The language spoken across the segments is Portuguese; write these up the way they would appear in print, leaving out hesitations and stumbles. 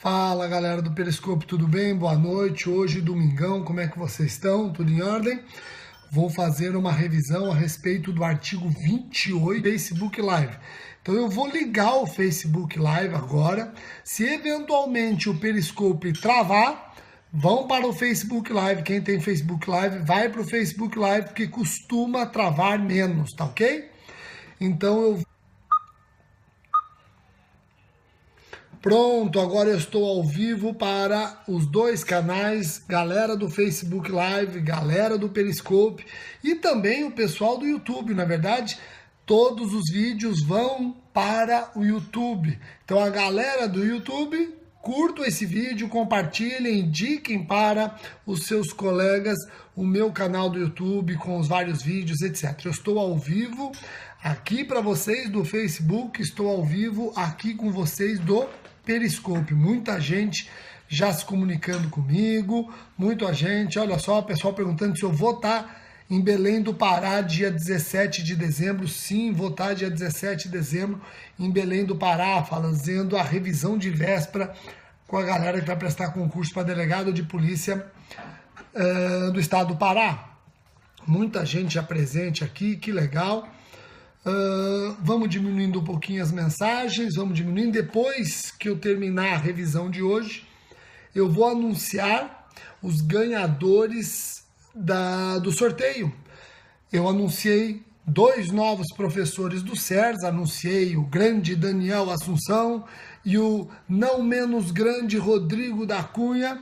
Fala galera do Periscope, tudo bem? Boa noite, hoje domingão, como é que vocês estão? Tudo em ordem? Vou fazer uma revisão a respeito do artigo 28 do Facebook Live. Então eu vou ligar o Facebook Live agora. Se eventualmente o Periscope travar, vão para o Facebook Live. Quem tem Facebook Live, vai para o Facebook Live, porque costuma travar menos, tá ok? Então eu... Pronto, agora eu estou ao vivo para os dois canais, galera do Facebook Live, galera do Periscope e também o pessoal do YouTube. Na verdade, todos os vídeos vão para o YouTube. Então a galera do YouTube, curtam esse vídeo, compartilhem, indiquem para os seus colegas o meu canal do YouTube com os vários vídeos, etc. Eu estou ao vivo aqui para vocês do Facebook, estou ao vivo aqui com vocês do Periscope. Muita gente já se comunicando comigo, muita gente, olha só, o pessoal perguntando se eu vou estar em Belém do Pará dia 17 de dezembro. Sim, vou estar dia 17 de dezembro em Belém do Pará, fazendo a revisão de véspera com a galera que vai prestar concurso para delegado de polícia do estado do Pará. Muita gente já presente aqui, que legal. Vamos diminuindo um pouquinho as mensagens, vamos diminuindo. Depois que eu terminar a revisão de hoje, eu vou anunciar os ganhadores do sorteio. Eu anunciei 2 novos professores do SERS, anunciei o grande Daniel Assunção e o não menos grande Rodrigo da Cunha.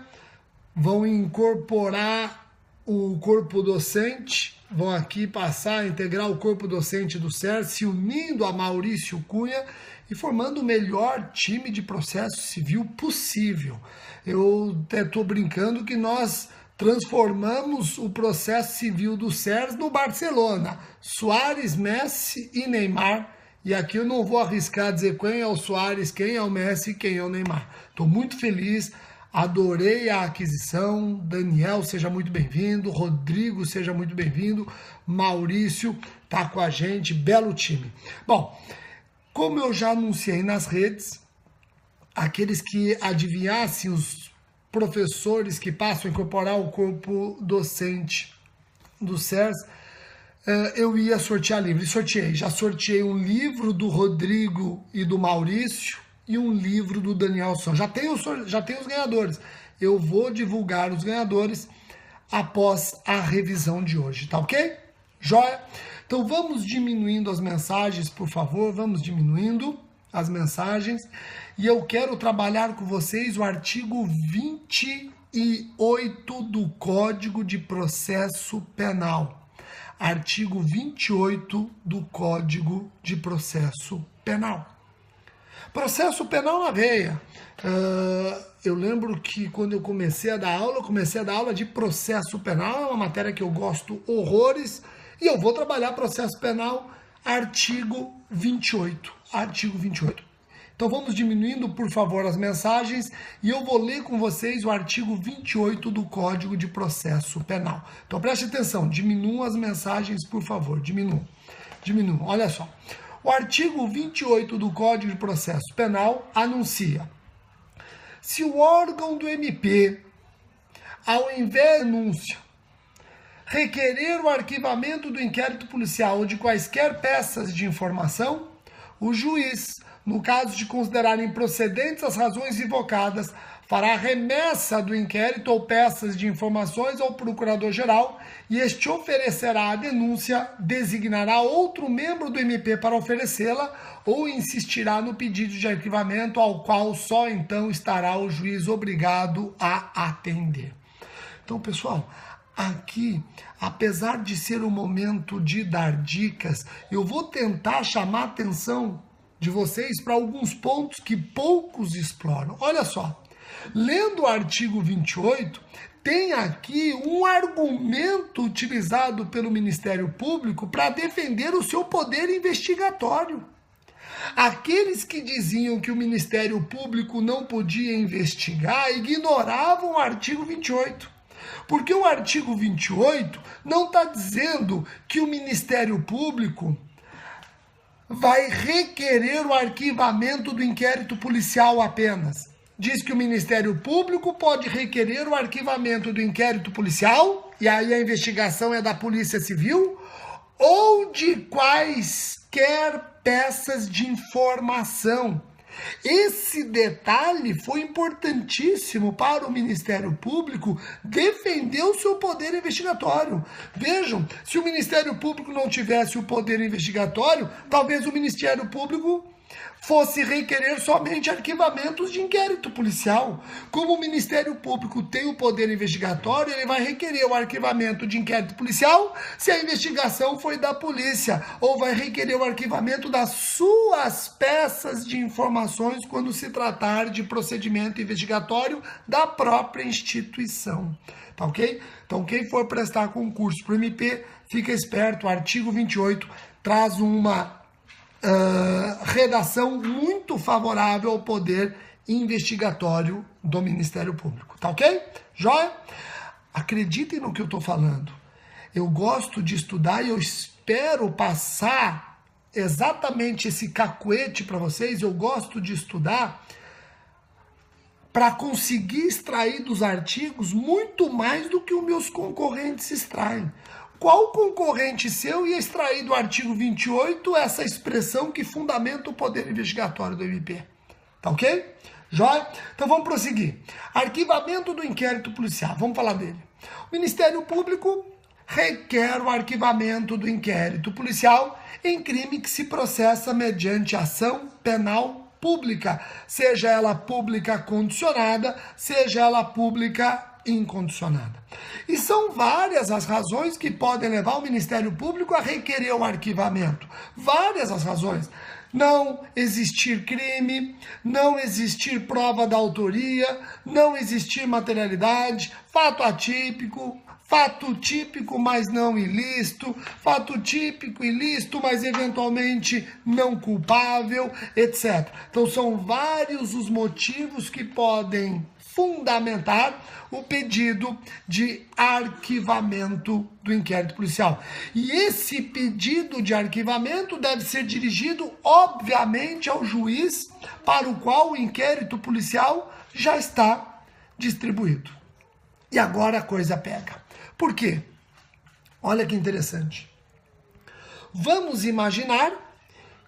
Vão incorporar o corpo docente, vão aqui passar a integrar o corpo docente do SERS, se unindo a Maurício Cunha e formando o melhor time de processo civil possível. Eu até estou brincando que nós transformamos o processo civil do SERS no Barcelona. Suárez, Messi e Neymar. E aqui eu não vou arriscar dizer quem é o Suárez, quem é o Messi e quem é o Neymar. Estou muito feliz. Adorei a aquisição. Daniel, seja muito bem-vindo. Rodrigo, seja muito bem-vindo. Maurício tá com a gente. Belo time. Bom, como eu já anunciei nas redes, aqueles que adivinhassem os professores que passam a incorporar o corpo docente do SERS, eu ia sortear livro. E sorteei. Já sorteei um livro do Rodrigo e do Maurício e um livro do Daniel Assunção. Já tem os ganhadores. Eu vou divulgar os ganhadores após a revisão de hoje, tá ok? Joia? Então vamos diminuindo as mensagens, por favor, vamos diminuindo as mensagens. E eu quero trabalhar com vocês o artigo 28 do Código de Processo Penal. Artigo 28 do Código de Processo Penal. Processo penal na veia. Eu lembro que quando eu comecei a dar aula de processo penal, é uma matéria que eu gosto horrores, e eu vou trabalhar processo penal, artigo 28. Artigo 28. Então vamos diminuindo, por favor, as mensagens, e eu vou ler com vocês o artigo 28 do Código de Processo Penal. Então preste atenção, diminuam as mensagens, por favor, diminuam. Olha só. O artigo 28 do Código de Processo Penal anuncia: se o órgão do MP, ao invés de denúncia, requerer o arquivamento do inquérito policial ou de quaisquer peças de informação, o juiz, no caso de considerar improcedentes as razões invocadas, fará remessa do inquérito ou peças de informações ao procurador-geral e este oferecerá a denúncia, designará outro membro do MP para oferecê-la ou insistirá no pedido de arquivamento ao qual só então estará o juiz obrigado a atender. Então, pessoal, aqui, apesar de ser o momento de dar dicas, eu vou tentar chamar a atenção de vocês para alguns pontos que poucos exploram. Olha só. Lendo o artigo 28, tem aqui um argumento utilizado pelo Ministério Público para defender o seu poder investigatório. Aqueles que diziam que o Ministério Público não podia investigar ignoravam o artigo 28. Porque o artigo 28 não está dizendo que o Ministério Público vai requerer o arquivamento do inquérito policial apenas. diz que o Ministério Público pode requerer o arquivamento do inquérito policial, e aí a investigação é da Polícia Civil, ou de quaisquer peças de informação. Esse detalhe foi importantíssimo para o Ministério Público defender o seu poder investigatório. Vejam, se o Ministério Público não tivesse o poder investigatório, talvez o Ministério Público fosse requerer somente arquivamentos de inquérito policial. Como o Ministério Público tem o poder investigatório, ele vai requerer o arquivamento de inquérito policial se a investigação foi da polícia, ou vai requerer o arquivamento das suas peças de informações quando se tratar de procedimento investigatório da própria instituição. Tá ok? Então, quem for prestar concurso para o MP, fica esperto, o artigo 28 traz uma redação muito favorável ao poder investigatório do Ministério Público, tá ok? Joia? Acreditem no que eu estou falando. Eu gosto de estudar e eu espero passar exatamente esse cacuete para vocês. Eu gosto de estudar para conseguir extrair dos artigos muito mais do que os meus concorrentes extraem. Qual concorrente seu ia extrair do artigo 28 essa expressão que fundamenta o poder investigatório do MP? Tá ok? Jóia? Então vamos prosseguir. Arquivamento do inquérito policial. Vamos falar dele. O Ministério Público requer o arquivamento do inquérito policial em crime que se processa mediante ação penal pública, seja ela pública condicionada, seja ela pública incondicionada. E são várias as razões que podem levar o Ministério Público a requerer o arquivamento. Várias as razões. Não existir crime, não existir prova da autoria, não existir materialidade, fato atípico, fato típico, mas não ilícito, fato típico, ilícito, mas eventualmente não culpável, etc. Então são vários os motivos que podem fundamentar o pedido de arquivamento do inquérito policial. E esse pedido de arquivamento deve ser dirigido, obviamente, ao juiz para o qual o inquérito policial já está distribuído. E agora a coisa pega. Por quê? Olha que interessante. Vamos imaginar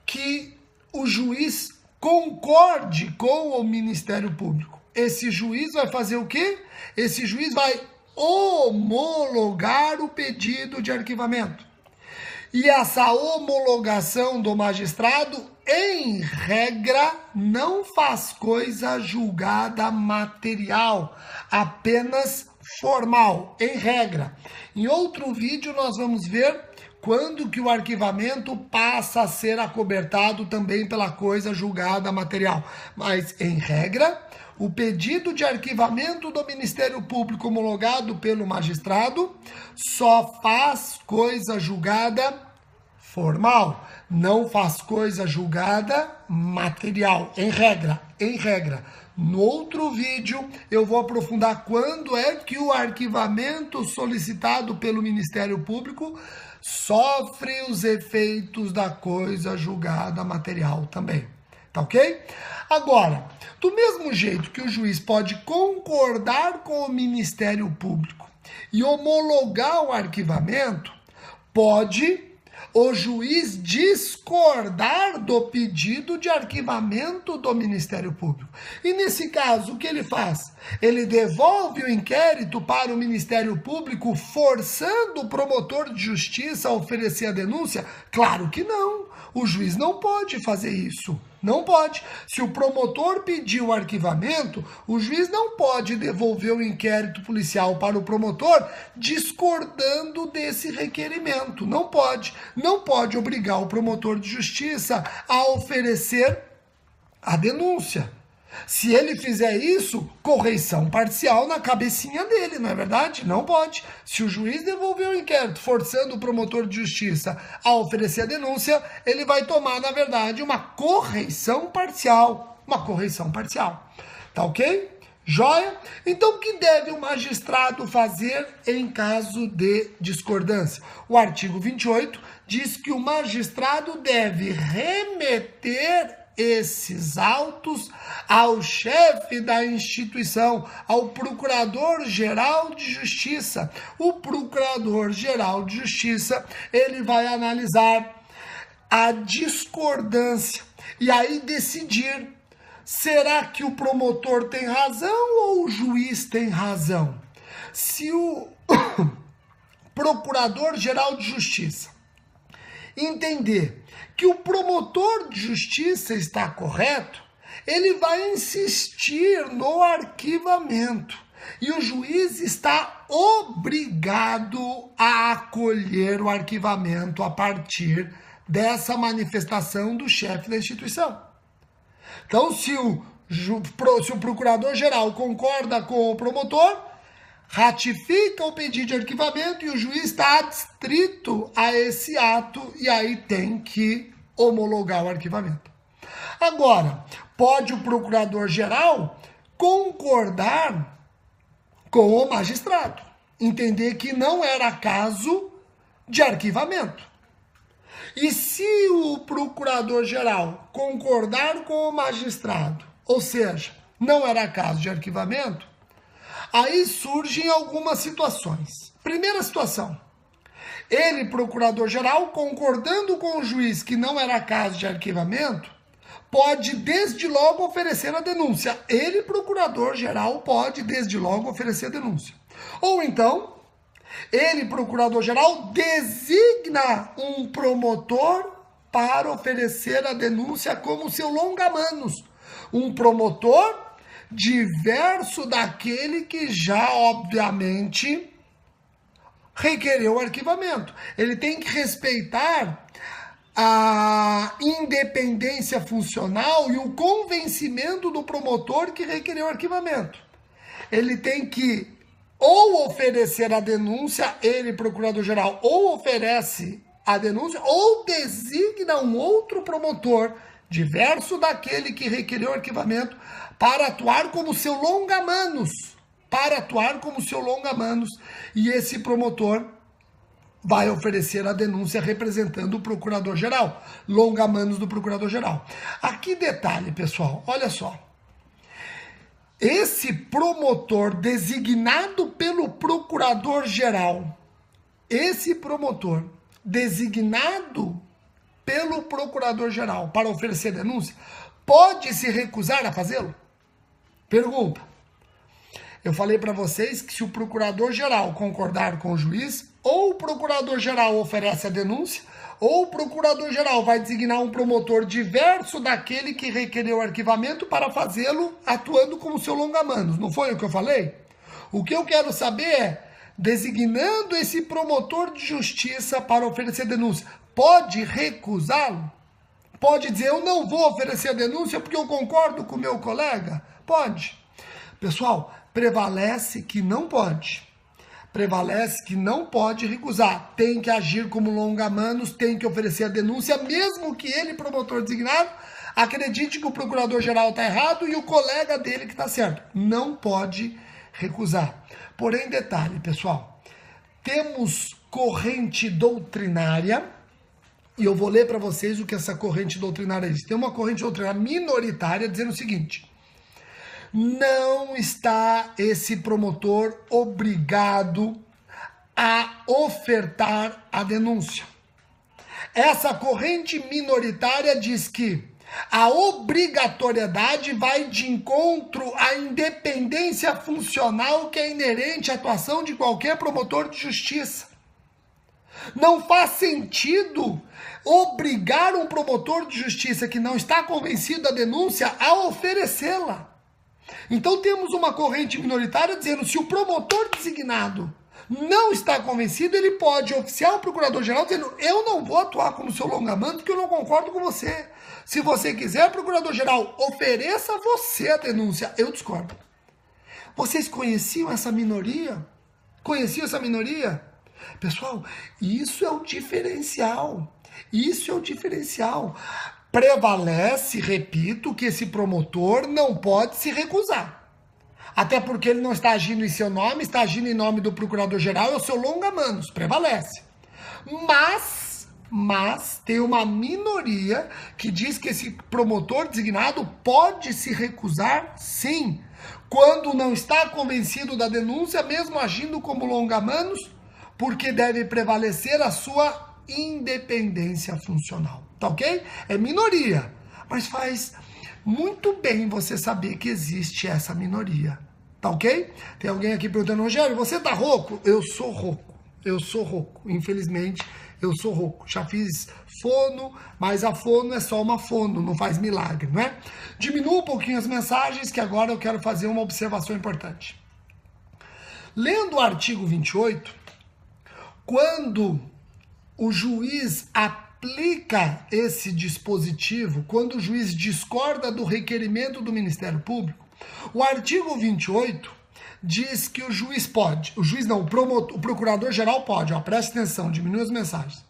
que o juiz concorde com o Ministério Público. Esse juiz vai fazer o quê? Esse juiz vai homologar o pedido de arquivamento. E essa homologação do magistrado, em regra, não faz coisa julgada material, apenas formal, em regra. Em outro vídeo nós vamos ver quando que o arquivamento passa a ser acobertado também pela coisa julgada material. Mas, em regra, o pedido de arquivamento do Ministério Público homologado pelo magistrado só faz coisa julgada formal, não faz coisa julgada material, em regra, em regra. No outro vídeo eu vou aprofundar quando é que o arquivamento solicitado pelo Ministério Público sofre os efeitos da coisa julgada material também. Tá ok? Agora, do mesmo jeito que o juiz pode concordar com o Ministério Público e homologar o arquivamento, pode o juiz discordar do pedido de arquivamento do Ministério Público. E nesse caso, o que ele faz? Ele devolve o inquérito para o Ministério Público, forçando o promotor de justiça a oferecer a denúncia? Claro que não. O juiz não pode fazer isso. Não pode. Se o promotor pediu o arquivamento, o juiz não pode devolver o inquérito policial para o promotor discordando desse requerimento. Não pode. Não pode obrigar o promotor de justiça a oferecer a denúncia. Se ele fizer isso, correição parcial na cabecinha dele, não é verdade? Não pode. Se o juiz devolver o inquérito forçando o promotor de justiça a oferecer a denúncia, ele vai tomar, na verdade, uma correição parcial. Uma correição parcial. Tá ok? Joia? Então, o que deve o magistrado fazer em caso de discordância? O artigo 28 diz que o magistrado deve remeter esses autos ao chefe da instituição, ao Procurador-Geral de Justiça. O Procurador-Geral de Justiça, ele vai analisar a discordância e aí decidir: será que o promotor tem razão ou o juiz tem razão? Se o Procurador-Geral de Justiça entender que o promotor de justiça está correto, ele vai insistir no arquivamento. E o juiz está obrigado a acolher o arquivamento a partir dessa manifestação do chefe da instituição. Então, se o procurador-geral concorda com o promotor, ratifica o pedido de arquivamento e o juiz está adstrito a esse ato e aí tem que homologar o arquivamento. Agora, pode o procurador-geral concordar com o magistrado, entender que não era caso de arquivamento. E se o procurador-geral concordar com o magistrado, ou seja, não era caso de arquivamento, aí surgem algumas situações. Primeira situação: ele, procurador-geral, concordando com o juiz que não era caso de arquivamento, pode desde logo oferecer a denúncia. Ele, procurador-geral, pode desde logo oferecer a denúncia. Ou então, ele, procurador-geral, designa um promotor para oferecer a denúncia como seu longa-manos. Um promotor diverso daquele que já, obviamente, requereu o arquivamento. Ele tem que respeitar a independência funcional e o convencimento do promotor que requereu o arquivamento. Ele tem que ou oferecer a denúncia, ele, procurador-geral, ou oferece a denúncia, ou designa um outro promotor, diverso daquele que requereu o arquivamento, para atuar como seu longa-manos. E esse promotor vai oferecer a denúncia representando o procurador-geral, longa-manos do procurador-geral. Aqui detalhe, pessoal, olha só. Esse promotor designado pelo procurador-geral, para oferecer denúncia, pode se recusar a fazê-lo? Pergunta. Eu falei para vocês que se o procurador-geral concordar com o juiz, ou o procurador-geral oferece a denúncia, ou o procurador-geral vai designar um promotor diverso daquele que requereu o arquivamento para fazê-lo atuando como seu longa-manos. Não foi o que eu falei? O que eu quero saber é, designando esse promotor de justiça para oferecer denúncia, pode recusá-lo? Pode dizer, eu não vou oferecer a denúncia porque eu concordo com o meu colega? Pode. Pessoal, prevalece que não pode. Prevalece que não pode recusar. Tem que agir como longa-manos, tem que oferecer a denúncia, mesmo que ele, promotor designado, acredite que o procurador-geral está errado e o colega dele que está certo. Não pode recusar. Porém, detalhe, pessoal, temos corrente doutrinária, e eu vou ler para vocês o que essa corrente doutrinária diz. Tem uma corrente doutrinária minoritária dizendo o seguinte: não está esse promotor obrigado a ofertar a denúncia. Essa corrente minoritária diz que a obrigatoriedade vai de encontro à independência funcional que é inerente à atuação de qualquer promotor de justiça. Não faz sentido obrigar um promotor de justiça que não está convencido da denúncia a oferecê-la. Então temos uma corrente minoritária dizendo que se o promotor designado não está convencido, ele pode oficiar o procurador-geral dizendo: eu não vou atuar como seu longa-manos porque eu não concordo com você. Se você quiser, procurador-geral, ofereça você a denúncia. Eu discordo. Vocês conheciam essa minoria? Pessoal, isso é o diferencial. Prevalece, repito, que esse promotor não pode se recusar. Até porque ele não está agindo em seu nome, está agindo em nome do procurador-geral, é o seu longa-manos, prevalece. Mas mas tem uma minoria que diz que esse promotor designado pode se recusar, sim, quando não está convencido da denúncia, mesmo agindo como longa-manos, porque deve prevalecer a sua independência funcional, tá ok? É minoria, mas faz muito bem você saber que existe essa minoria, tá ok? Tem alguém aqui perguntando, Rogério, você tá rouco? Eu sou rouco, infelizmente eu sou rouco. Já fiz fono, mas a fono é só uma fono, não faz milagre, não é? Diminua um pouquinho as mensagens, que agora eu quero fazer uma observação importante. Lendo o artigo 28, quando o juiz aplica esse dispositivo, quando o juiz discorda do requerimento do Ministério Público, o artigo 28 diz que o juiz pode, o procurador-geral pode, preste atenção, diminui as mensagens.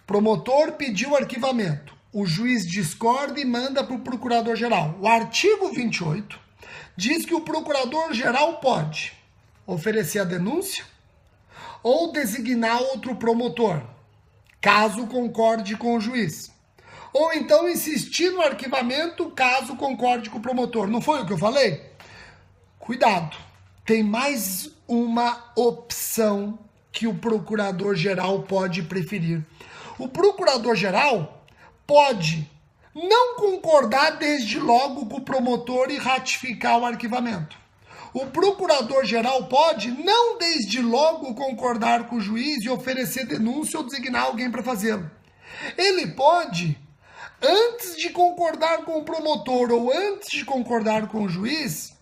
Promotor pediu arquivamento, o juiz discorda e manda para o procurador-geral. O artigo 28 diz que o procurador-geral pode oferecer a denúncia ou designar outro promotor, caso concorde com o juiz. Ou então insistir no arquivamento, caso concorde com o promotor. Não foi o que eu falei? Cuidado, tem mais uma opção que o procurador-geral pode preferir. O procurador-geral pode não concordar desde logo com o promotor e ratificar o arquivamento. O procurador-geral pode não desde logo concordar com o juiz e oferecer denúncia ou designar alguém para fazê-lo. Ele pode, antes de concordar com o promotor ou antes de concordar com o juiz,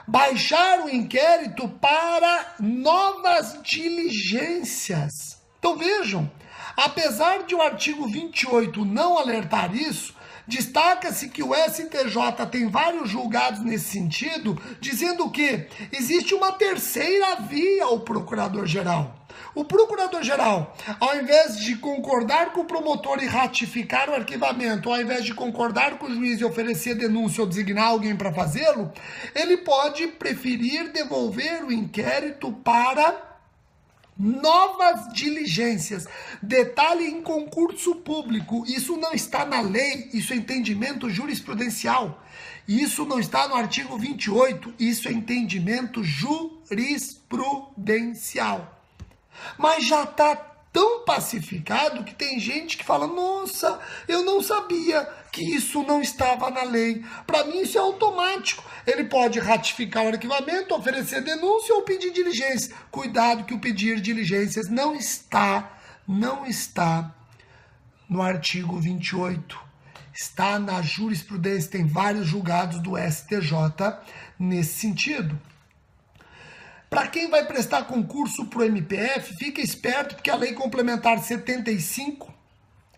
baixar o inquérito para novas diligências. Então vejam, apesar de o artigo 28 não alertar isso, destaca-se que o STJ tem vários julgados nesse sentido, dizendo que existe uma terceira via ao procurador-geral. O procurador-geral, ao invés de concordar com o promotor e ratificar o arquivamento, ao invés de concordar com o juiz e oferecer denúncia ou designar alguém para fazê-lo, ele pode preferir devolver o inquérito para novas diligências. Detalhe em concurso público, isso não está na lei, isso é entendimento jurisprudencial. Isso não está no artigo 28, isso é entendimento jurisprudencial. Mas já está tão pacificado que tem gente que fala, nossa, eu não sabia que isso não estava na lei. Para mim isso é automático. Ele pode ratificar o arquivamento, oferecer denúncia ou pedir diligência. Cuidado que o pedir diligências não está no artigo 28. Está na jurisprudência, tem vários julgados do STJ nesse sentido. Para quem vai prestar concurso para o MPF, fica esperto, porque a Lei Complementar 75,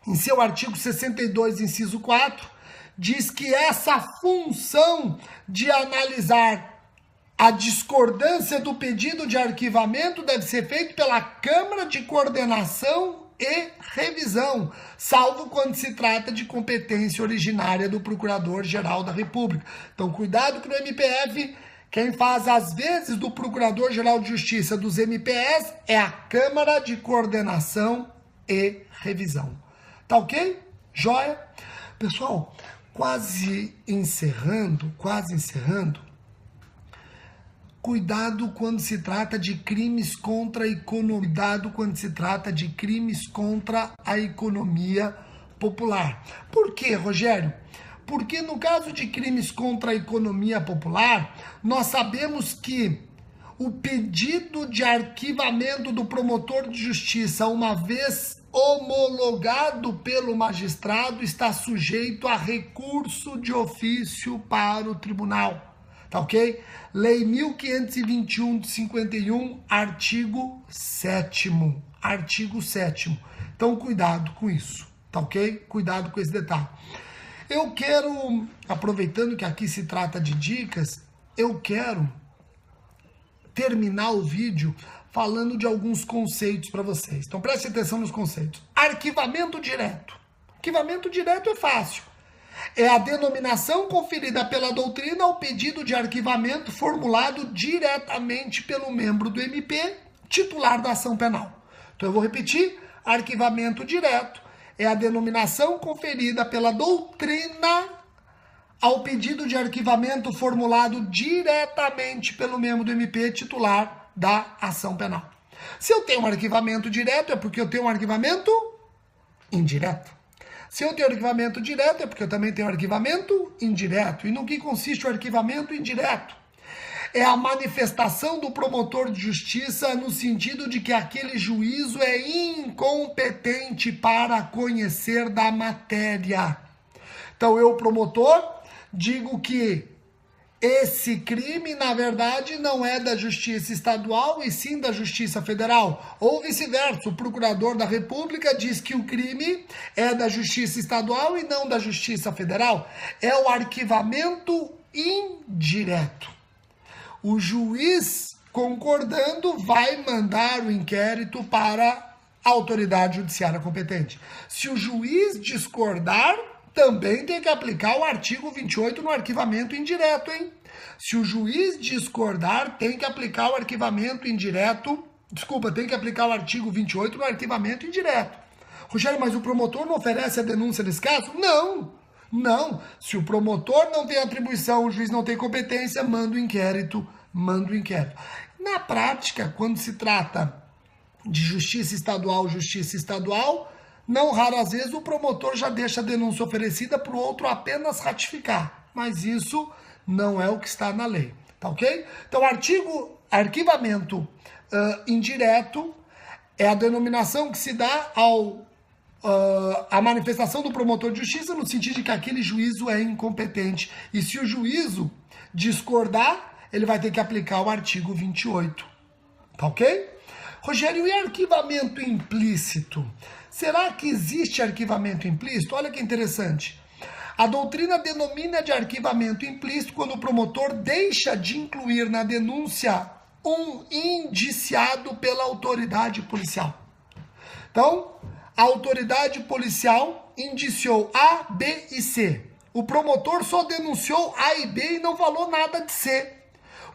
em seu artigo 62, inciso 4, diz que essa função de analisar a discordância do pedido de arquivamento deve ser feita pela Câmara de Coordenação e Revisão, salvo quando se trata de competência originária do Procurador-Geral da República. Então, cuidado que no MPF, quem faz as vezes do Procurador-Geral de Justiça dos MPS é a Câmara de Coordenação e Revisão. Tá ok? Joia? Pessoal, quase encerrando. Cuidado quando se trata de crimes contra a economia. Cuidado quando se trata de crimes contra a economia popular. Por quê, Rogério? Porque no caso de crimes contra a economia popular, nós sabemos que o pedido de arquivamento do promotor de justiça, uma vez homologado pelo magistrado, está sujeito a recurso de ofício para o tribunal. Tá ok? Lei 1521 de 51, artigo 7º. Artigo 7º. Então, cuidado com isso. Tá ok? Cuidado com esse detalhe. Eu quero, aproveitando que aqui se trata de dicas, eu quero terminar o vídeo falando de alguns conceitos para vocês. Então preste atenção nos conceitos. Arquivamento direto. Arquivamento direto é fácil. É a denominação conferida pela doutrina ao pedido de arquivamento formulado diretamente pelo membro do MP, titular da ação penal. Então eu vou repetir. arquivamento direto é a denominação conferida pela doutrina ao pedido de arquivamento formulado diretamente pelo membro do MP titular da ação penal. Se eu tenho um arquivamento direto, é porque eu tenho um arquivamento indireto. Se eu tenho arquivamento direto, é porque eu também tenho arquivamento indireto. E no que consiste o arquivamento indireto? É a manifestação do promotor de justiça no sentido de que aquele juízo é incompetente para conhecer da matéria. Então, eu, promotor, digo que esse crime, na verdade, não é da Justiça Estadual e sim da Justiça Federal. Ou vice-versa, o Procurador da República diz que o crime é da Justiça Estadual e não da Justiça Federal. É o arquivamento indireto. O juiz, concordando, vai mandar o inquérito para a autoridade judiciária competente. Se o juiz discordar, também tem que aplicar o artigo 28 no arquivamento indireto, hein? Se o juiz discordar, tem que aplicar o arquivamento indireto. Desculpa, tem que aplicar o artigo 28 no arquivamento indireto. Rogério, mas o promotor não oferece a denúncia nesse caso? Não. Se o promotor não tem atribuição, o juiz não tem competência, manda o inquérito. Na prática, quando se trata de justiça estadual, não raras vezes o promotor já deixa a denúncia oferecida para o outro apenas ratificar. Mas isso não é o que está na lei, tá ok? Então, arquivamento indireto é a denominação que se dá a manifestação do promotor de justiça no sentido de que aquele juízo é incompetente. E se o juízo discordar, ele vai ter que aplicar o artigo 28, tá ok? Rogério, e arquivamento implícito? Será que existe arquivamento implícito? Olha que interessante. A doutrina denomina de arquivamento implícito quando o promotor deixa de incluir na denúncia um indiciado pela autoridade policial. Então, a autoridade policial indiciou A, B e C. O promotor só denunciou A e B e não falou nada de C.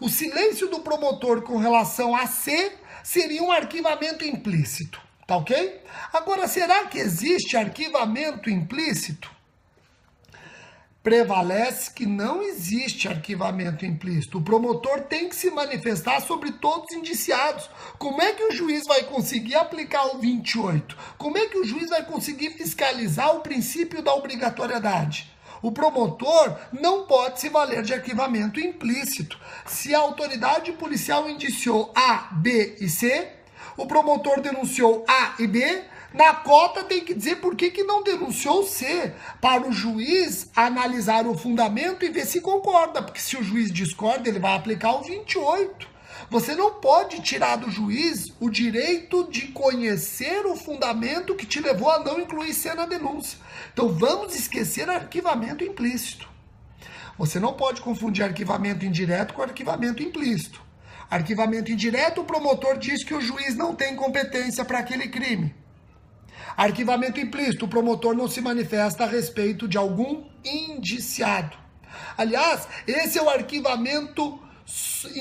O silêncio do promotor com relação a C seria um arquivamento implícito. Tá ok? Agora, será que existe arquivamento implícito? Prevalece que não existe arquivamento implícito. O promotor tem que se manifestar sobre todos os indiciados. Como é que o juiz vai conseguir aplicar o 28? Como é que o juiz vai conseguir fiscalizar o princípio da obrigatoriedade? O promotor não pode se valer de arquivamento implícito. Se a autoridade policial indiciou A, B e C, o promotor denunciou A e B, na cota tem que dizer por que não denunciou C, para o juiz analisar o fundamento e ver se concorda, porque se o juiz discorda, ele vai aplicar o 28. Você não pode tirar do juiz o direito de conhecer o fundamento que te levou a não incluir C na denúncia. Então vamos esquecer arquivamento implícito. Você não pode confundir arquivamento indireto com arquivamento implícito. Arquivamento indireto, o promotor diz que o juiz não tem competência para aquele crime. Arquivamento implícito, o promotor não se manifesta a respeito de algum indiciado. Aliás, esse é o arquivamento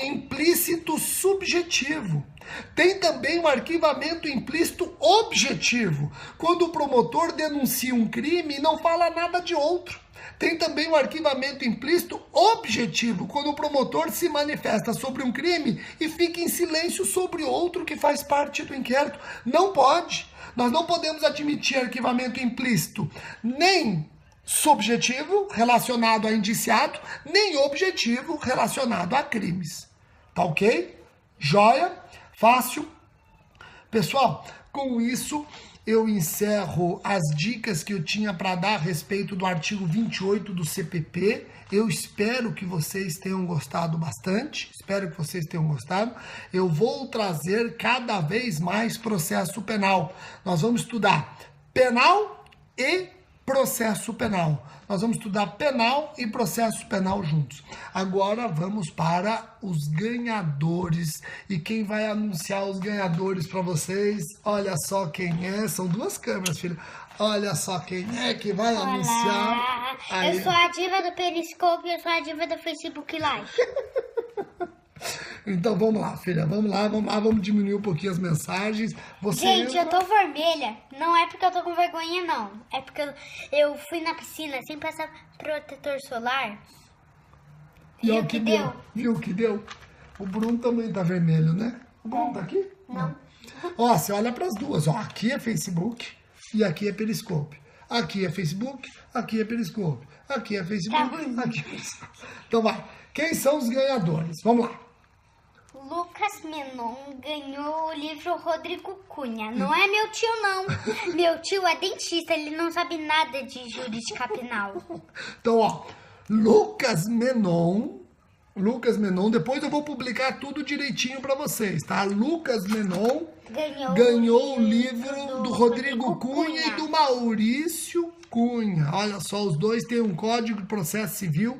implícito subjetivo. Tem também o arquivamento implícito objetivo, quando o promotor denuncia um crime e não fala nada de outro. Tem também o arquivamento implícito objetivo, quando o promotor se manifesta sobre um crime e fica em silêncio sobre outro que faz parte do inquérito. Não pode. Nós não podemos admitir arquivamento implícito, nem subjetivo, relacionado a indiciado, nem objetivo, relacionado a crimes. Tá ok? Joia? Fácil? Pessoal, com isso eu encerro as dicas que eu tinha para dar a respeito do artigo 28 do CPP. Eu espero que vocês tenham gostado bastante. Eu vou trazer cada vez mais processo penal. Nós vamos estudar penal e processo penal. Nós vamos estudar penal e processo penal juntos. Agora vamos para os ganhadores. E quem vai anunciar os ganhadores para vocês? Olha só quem é. São duas câmeras, filha. Olha só quem é que vai anunciar. Aí. Eu sou a diva do Periscope e eu sou a diva do Facebook Live. Então vamos lá, filha, vamos lá, vamos diminuir um pouquinho as mensagens. Você Gente, entra... eu tô vermelha. Não é porque eu tô com vergonha, não. É porque eu fui na piscina sem passar protetor solar. E Viu ó, que deu? Viu que deu? O Bruno também tá vermelho, né? O Bruno tá aqui? Não. Ó, você olha pras duas, ó. Aqui é Facebook e aqui é Periscope. Aqui é Facebook, aqui é Periscope. Aqui é Facebook, Tá aqui é Periscope. Então vai. Quem são os ganhadores? Vamos lá. Lucas Menon ganhou o livro Rodrigo Cunha. Não é meu tio, não. Meu tio é dentista, ele não sabe nada de jurídica penal. Então, ó, Lucas Menon, depois eu vou publicar tudo direitinho pra vocês, tá? Lucas Menon ganhou o livro do Rodrigo Cunha e do Maurício Cunha. Olha só, os dois têm um código de processo civil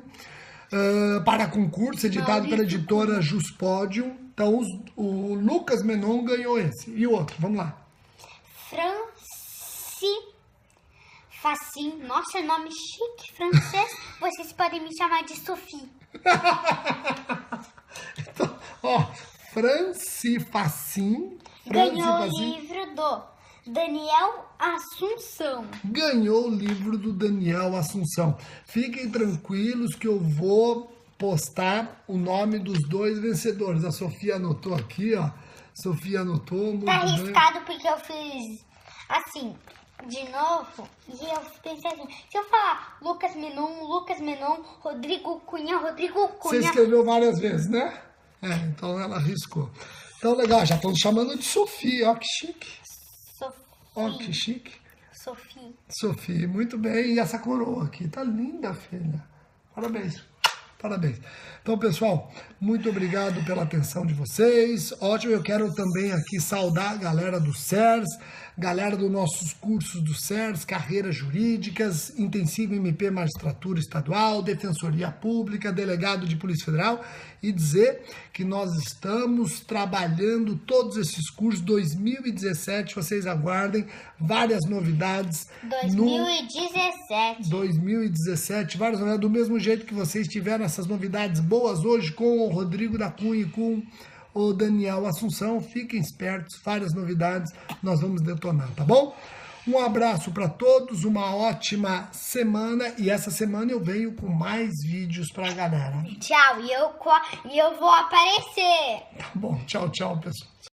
para concurso, editado pela editora Juspodium. Então, o Lucas Menon ganhou esse. E o outro, vamos lá. Facim, nossa, nome chique, francês. Vocês podem me chamar de Sophie. Então, ó, Facim ganhou o livro do Daniel Assunção. Ganhou o livro do Daniel Assunção. Fiquem tranquilos que eu vou postar o nome dos dois vencedores. A Sofia anotou aqui, ó. Sofia anotou. Muito tá bem. arriscado porque eu fiz assim, de novo. E eu pensei assim, se eu falar Lucas Menon, Rodrigo Cunha. Você escreveu várias vezes, né? É, então ela arriscou. Então, legal, já estão chamando de Sofia, ó que chique. Ó que chique. Sofia, muito bem. E essa coroa aqui, tá linda, filha. Parabéns. Parabéns. Então, pessoal, muito obrigado pela atenção de vocês. Ótimo, eu quero também aqui saudar a galera do CERS, galera dos nossos cursos do CERS, carreiras jurídicas, intensivo MP Magistratura Estadual, Defensoria Pública, Delegado de Polícia Federal, e dizer que nós estamos trabalhando todos esses cursos. 2017, vocês aguardem várias novidades. 2017, várias novidades, do mesmo jeito que vocês tiveram essas novidades boas hoje com o Rodrigo da Cunha e com o Daniel Assunção. Fiquem espertos, várias novidades nós vamos detonar, tá bom? Um abraço para todos, uma ótima semana, e essa semana eu venho com mais vídeos pra galera. Tchau, e eu vou aparecer. Tá bom, tchau, pessoal.